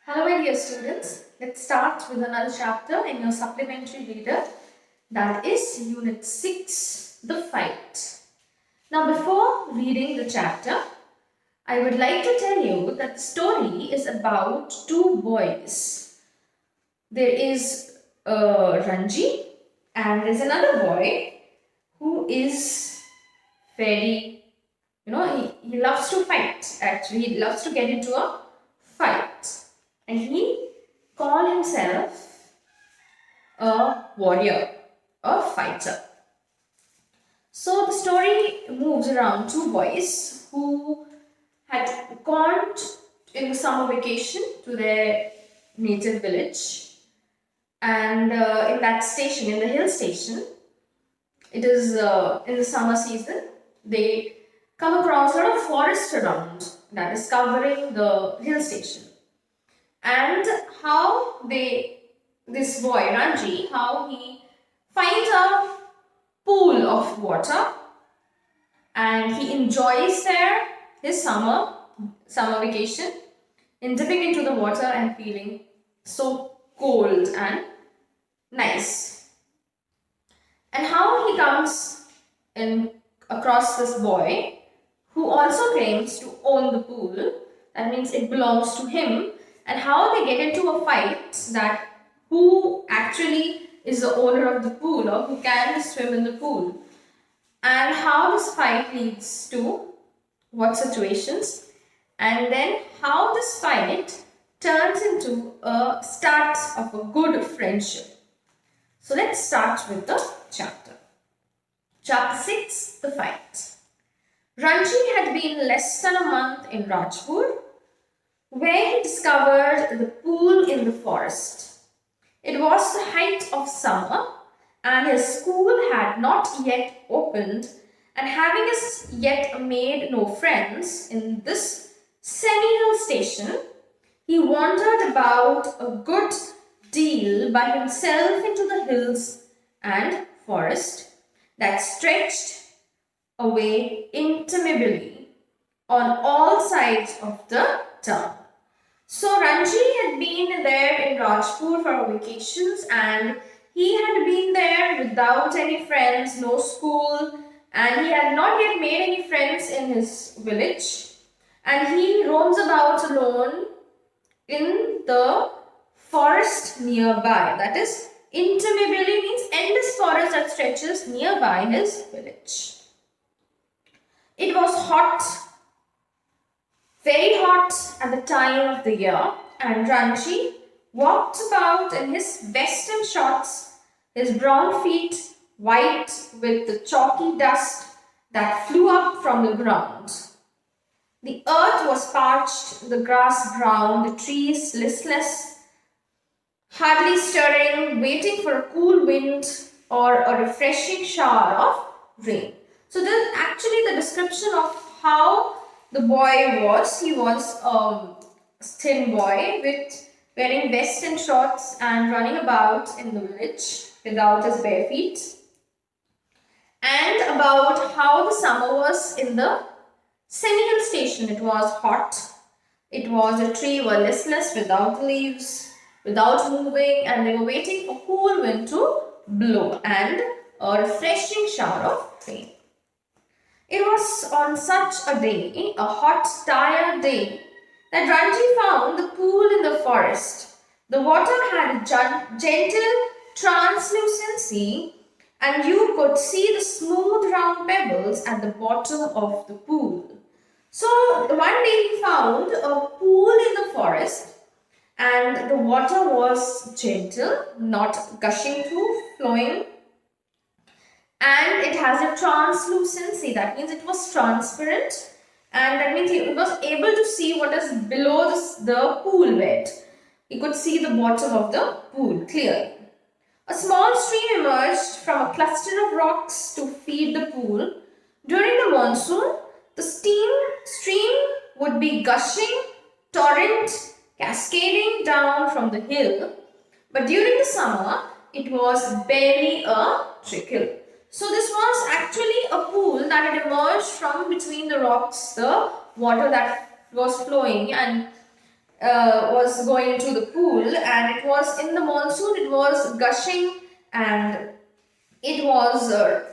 Hello my dear students, let's start with another chapter in your supplementary reader, that is Unit 6, The Fight. Now before reading the chapter, I would like to tell you that the story is about two boys. There is Ranji and there's another boy who is very, he loves to fight actually. He loves to get into a fight. And he called himself a warrior, a fighter. So the story moves around two boys who had gone in the summer vacation to their native village. And in that station, in the hill station, it is in the summer season, they come across a lot of forest around that is covering the hill station. And how this boy Ranji, how he finds a pool of water and he enjoys there his summer vacation in dipping into the water and feeling so cold and nice. And how he comes in across this boy who also claims to own the pool, that means it belongs to him, and how they get into a fight that who actually is the owner of the pool or who can swim in the pool, and how this fight leads to what situations, and then how this fight turns into a start of a good friendship. So let's start with the chapter. Chapter 6, The Fight. Ranji had been less than a month in Rajpur, where he discovered the pool in the forest. It was the height of summer and his school had not yet opened, and having as yet made no friends in this semi-hill station, he wandered about a good deal by himself into the hills and forest that stretched away interminably on all sides of the town. So Ranji had been there in Rajpur for vacations and he had been there without any friends, no school, and he had not yet made any friends in his village, and he roams about alone in the forest nearby. That is, interminably means endless forest that stretches nearby his village. It was hot, very hot at the time of the year, and Ranji walked about in his vest and shorts, his brown feet white with the chalky dust that flew up from the ground. The earth was parched, the grass brown, the trees listless, hardly stirring, waiting for a cool wind or a refreshing shower of rain. So this is actually the description of how the boy was. He was a thin boy with wearing vest and shorts and running about in the village without his bare feet. And about how the summer was in the semi-hill station. It was hot. It was the tree were listless without leaves, without moving, and they were waiting for cool wind to blow and a refreshing shower of rain. It was on such a day, a hot, tired day, that Ranji found the pool in the forest. The water had a gentle translucency, and you could see the smooth round pebbles at the bottom of the pool. So one day he found a pool in the forest, and the water was gentle, not gushing through, flowing, and it has a translucency. That means it was transparent, and that means he was able to see what is below the pool bed. He could see the bottom of the pool clearly. A small stream emerged from a cluster of rocks to feed the pool. During the monsoon, the stream would be gushing, torrent, cascading down from the hill. But during the summer, it was barely a trickle. So this was actually a pool that had emerged from between the rocks, the water that was flowing, and was going to the pool, and it was in the monsoon, it was gushing, and it was a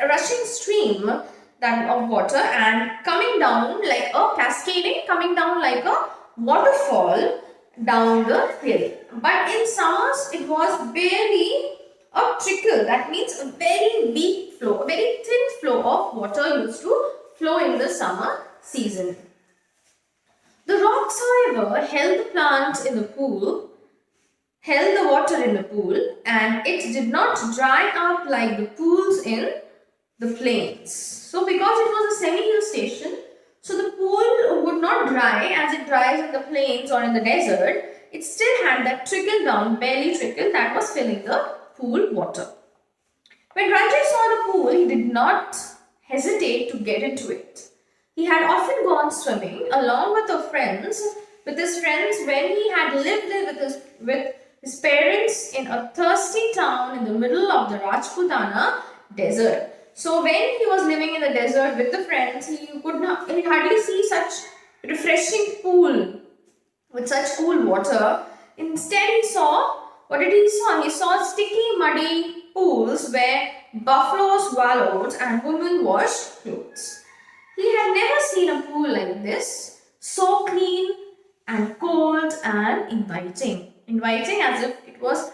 rushing stream that of water and coming down like a cascading, coming down like a waterfall down the hill. But in summers, it was barely a trickle. That means a very weak flow, a very thin flow of water used to flow in the summer season. The rocks, however, held the plant in the pool, held the water in the pool, and it did not dry up like the pools in the plains. So because it was a semi-hill station, so the pool would not dry as it dries in the plains or in the desert. It still had that trickle down, barely trickle that was filling the pool water. When Ranjit saw the pool, he did not hesitate to get into it. He had often gone swimming along with his friends when he had lived with his parents in a thirsty town in the middle of the Rajputana desert. So when he was living in the desert with the friends, he hardly see such refreshing pool with such cool water. Instead, what did he saw? He saw sticky, muddy pools where buffaloes wallowed and women washed clothes. He had never seen a pool like this, so clean and cold and inviting. Inviting as if it was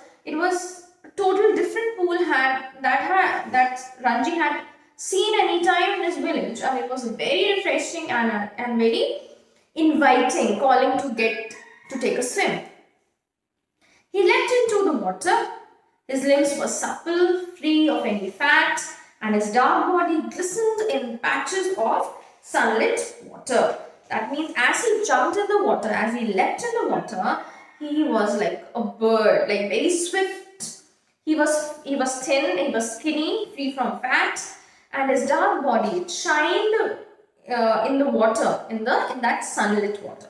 a total different pool that Ranji had seen any time in his village, and it was very refreshing and very inviting, calling to take a swim. He leapt into the water. His limbs were supple, free of any fat, and his dark body glistened in patches of sunlit water. That means as he jumped in the water, as he leapt in the water, he was like a bird, like very swift. He was thin, he was skinny, free from fat, and his dark body shined in the water, in that sunlit water.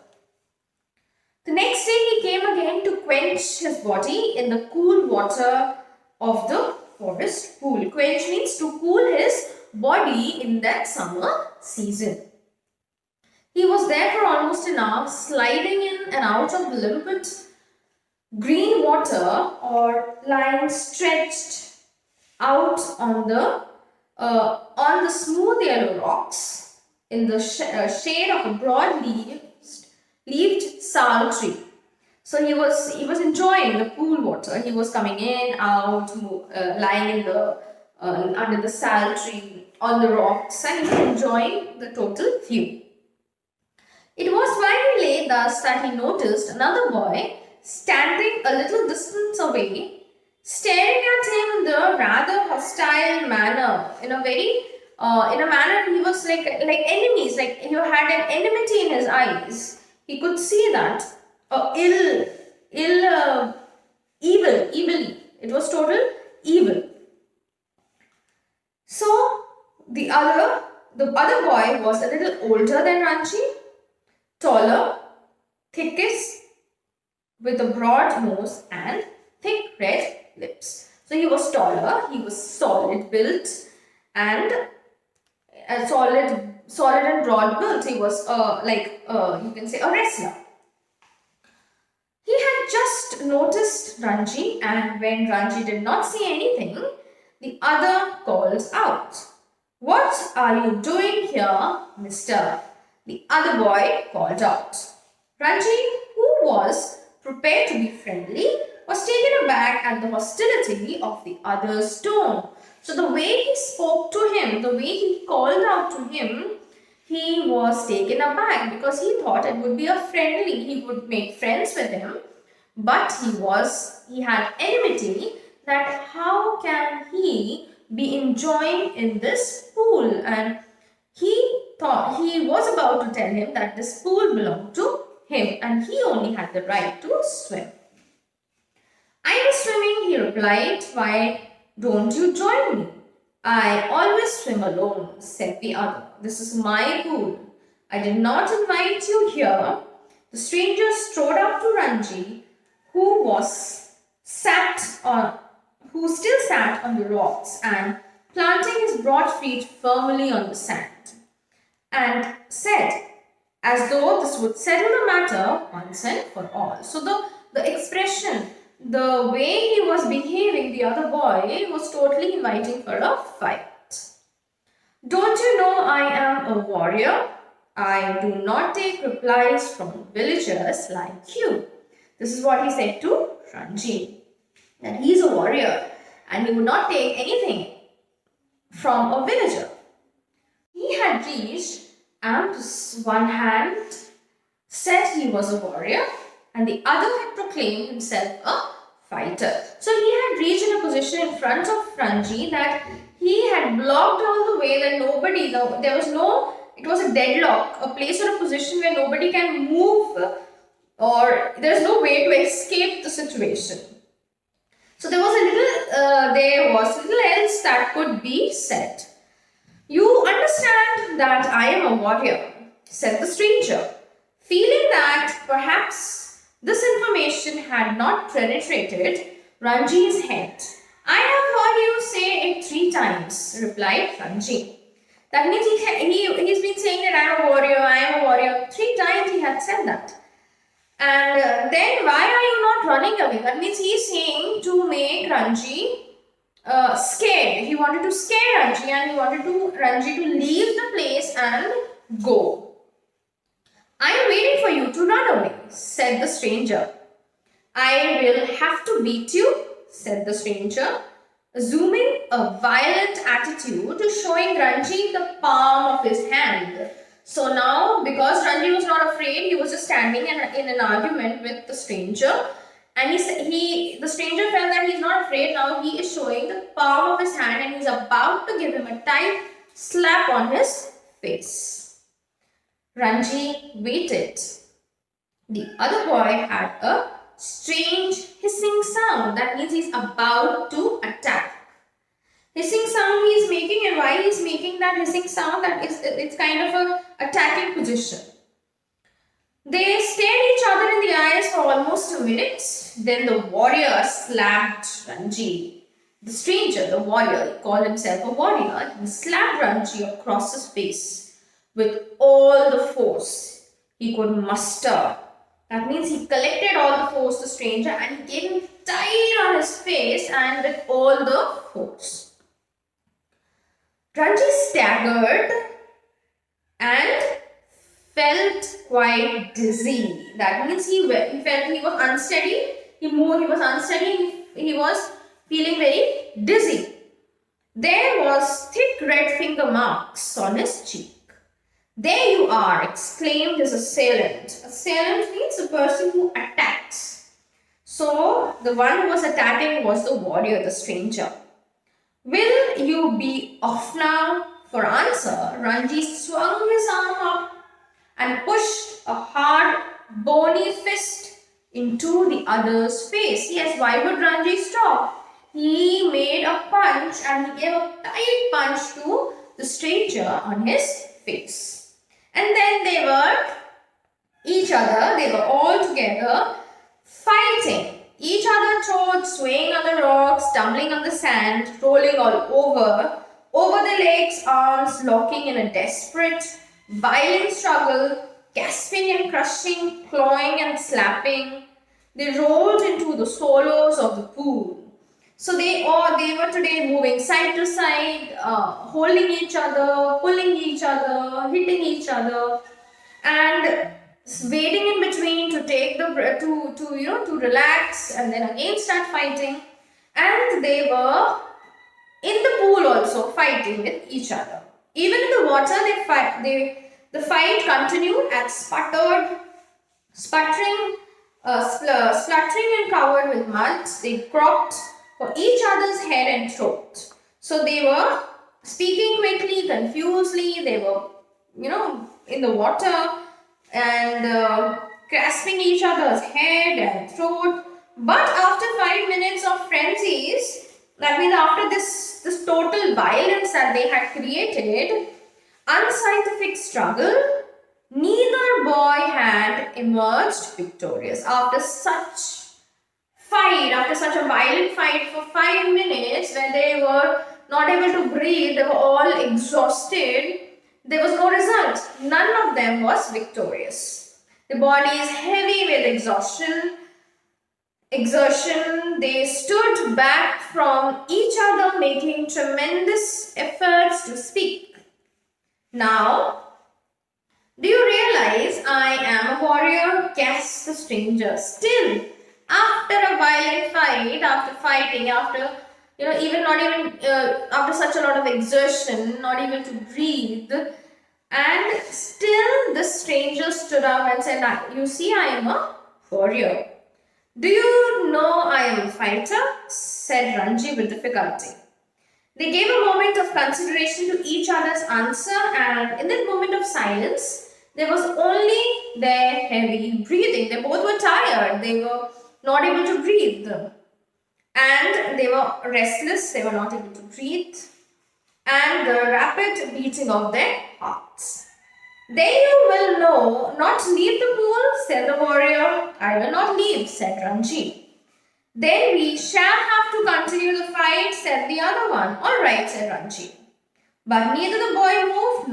The next day he came again to quench his body in the cool water of the forest pool. Quench means to cool his body in that summer season. He was there for almost an hour, sliding in and out of the limpid green water or lying stretched out on the smooth yellow rocks in the shade of a broad-leaved sal tree. So he was enjoying the cool water. He was coming in, out, lying in the under the sal tree on the rocks, and he was enjoying the total view. It was while he lay thus that he noticed another boy standing a little distance away, staring at him in the rather hostile manner, in a manner he was like enemies, like he had an enmity in his eyes. He could see that evil. It was total evil. So the other boy was a little older than Ranchi, taller, thickest, with a broad nose and thick red lips. So he was taller, he was solid built and solid and broad built. He was you can say a wrestler. He had just noticed Ranji, and when Ranji did not see anything, the other called out, "What are you doing here, mister?" The other boy called out. Ranji, who was prepared to be friendly, was taken aback at the hostility of the other's tone. So the way he spoke to him, the way he called out to him, he was taken aback because he thought it would be he would make friends with him, but he had enmity that how can he be enjoying in this pool, and he thought he was about to tell him that this pool belonged to him and he only had the right to swim. "I was swimming," he replied. "Why don't you join me?" "I always swim alone," said the other. "This is my pool. I did not invite you here." The stranger strode up to Ranji, who still sat on the rocks and planting his broad feet firmly on the sand, and said, as though this would settle the matter once and for all. So the expression, the way he was behaving, the other boy was totally inviting for a fight. Don't you know I am a warrior? I do not take replies from villagers like you. This is what he said to Ranji, that he is a warrior and he would not take anything from a villager. He had reached and one hand said he was a warrior and the other had proclaimed himself a fighter. So he had reached in a position in front of Ranji that he had blocked all the way, that nobody, there was no, it was a deadlock, a place or a position where nobody can move or there's no way to escape the situation. So there was little else that could be said. You understand that I am a warrior, said the stranger, feeling that perhaps this information had not penetrated Ranji's head. I have heard you say it 3 times, replied Ranji. That means he's been saying that I am a warrior. 3 times he had said that. And then why are you not running away? That means he's saying to make Ranji scared. He wanted to scare Ranji and he wanted Ranji to leave the place and go. I am waiting for you to run away, said the stranger. I will have to beat you, said the stranger, assuming a violent attitude, showing Ranji the palm of his hand. So now, because Ranji was not afraid, he was just standing in an argument with the stranger. And the stranger felt that he's not afraid. Now he is showing the palm of his hand and he's about to give him a tight slap on his face. Ranji waited. The other boy had a strange hissing sound. That means he's about to attack. Hissing sound he is making, and why he is making that hissing sound, it's kind of a attacking position. They stared each other in the eyes for almost a minute. Then the warrior slapped Ranji. The stranger, the warrior, he called himself a warrior, he slapped Ranji across his face with all the force he could muster. That means he collected all the force, the stranger, and he gave him tight on his face and with all the force. Ranji staggered and felt quite dizzy. That means he felt he was unsteady. He was unsteady. He was feeling very dizzy. There was thick red finger marks on his cheek. There you are, exclaimed his assailant. Assailant means the person who attacks. So the one who was attacking was the warrior, the stranger. Will you be off now? For answer, Ranji swung his arm up and pushed a hard, bony fist into the other's face. Yes, why would Ranji stop? He made a punch and he gave a tight punch to the stranger on his face. And then they were all together fighting. Each other towed, swaying on the rocks, tumbling on the sand, rolling all over the legs, arms locking in a desperate, violent struggle, gasping and crushing, clawing and slapping. They rolled into the swallows of the pool. So they were today moving side to side, holding each other, pulling each other, hitting each other, and waiting in between to take to relax and then again start fighting. And they were in the pool also fighting with each other. Even in the water, the fight continued at sputtering and covered with mud. They cropped for each other's head and throat. So they were speaking quickly, confusedly. They were, in the water and grasping each other's head and throat. But after 5 minutes of frenzies, that means after this total violence that they had created, unscientific struggle, neither boy had emerged victorious. After such a violent fight for 5 minutes, when they were not able to breathe, they were all exhausted, there was no result. None of them was victorious. The body is heavy with exertion. They stood back from each other, making tremendous efforts to speak. Now, do you realize I am a warrior? Gasped the stranger. Still, after a violent fight, after fighting, after after such a lot of exertion, not able to breathe, and still the stranger stood up and said, "You see, I am a warrior." "Do you know I am a fighter?" said Ranji with difficulty. They gave a moment of consideration to each other's answer, and in that moment of silence, there was only their heavy breathing. They both were tired. They were not able to breathe. And they were restless. They were not able to breathe. And the rapid beating of their hearts. "Then you will know, not leave the pool," said the warrior. "I will not leave," said Ranji. "Then we shall have to continue the fight," said the other one. "All right," said Ranji. But neither the boy moved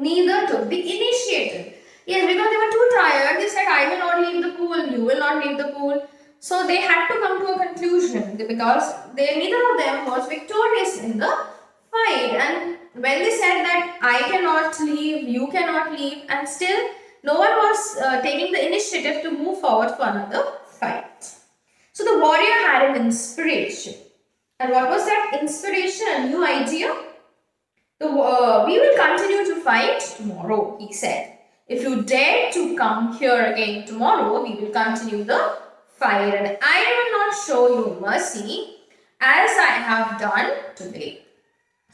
neither took the initiative. Yes, because they were too tired. They said, "I will not leave the pool, you will not leave the pool." So they had to come to a conclusion because neither of them was victorious in the fight. And when they said that I cannot leave, you cannot leave, and still no one was taking the initiative to move forward for another fight. So the warrior had an inspiration. And what was that inspiration? A new idea? "We will continue to fight tomorrow," he said. "If you dare to come here again tomorrow, we will continue the fight, and I will not show you mercy as I have done today."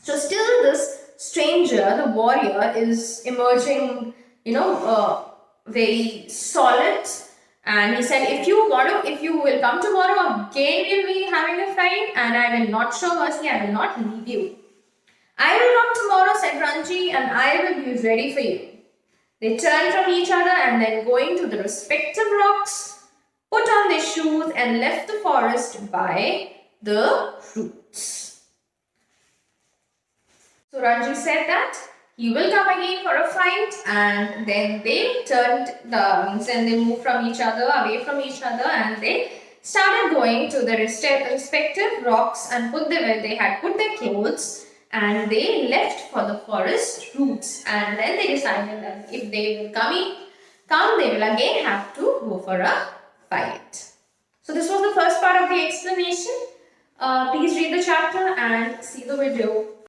So still this stranger, the warrior, is emerging, very solid. And he said, if you will come tomorrow, again we'll be having a fight, and I will not show mercy, I will not leave you. "I will come tomorrow," said Ranji, "and I will be ready for you." They turned from each other and then going to the respective rocks, put on their shoes and left the forest by the roots. So Ranji said that he will come again for a fight, and then they they moved from each other, away from each other, and they started going to the respective rocks and where they had put their clothes, and they left for the forest roots. And then they decided that if they will come, they will again have to go for a fight. So this was the first part of the explanation. Please read the chapter and see the video.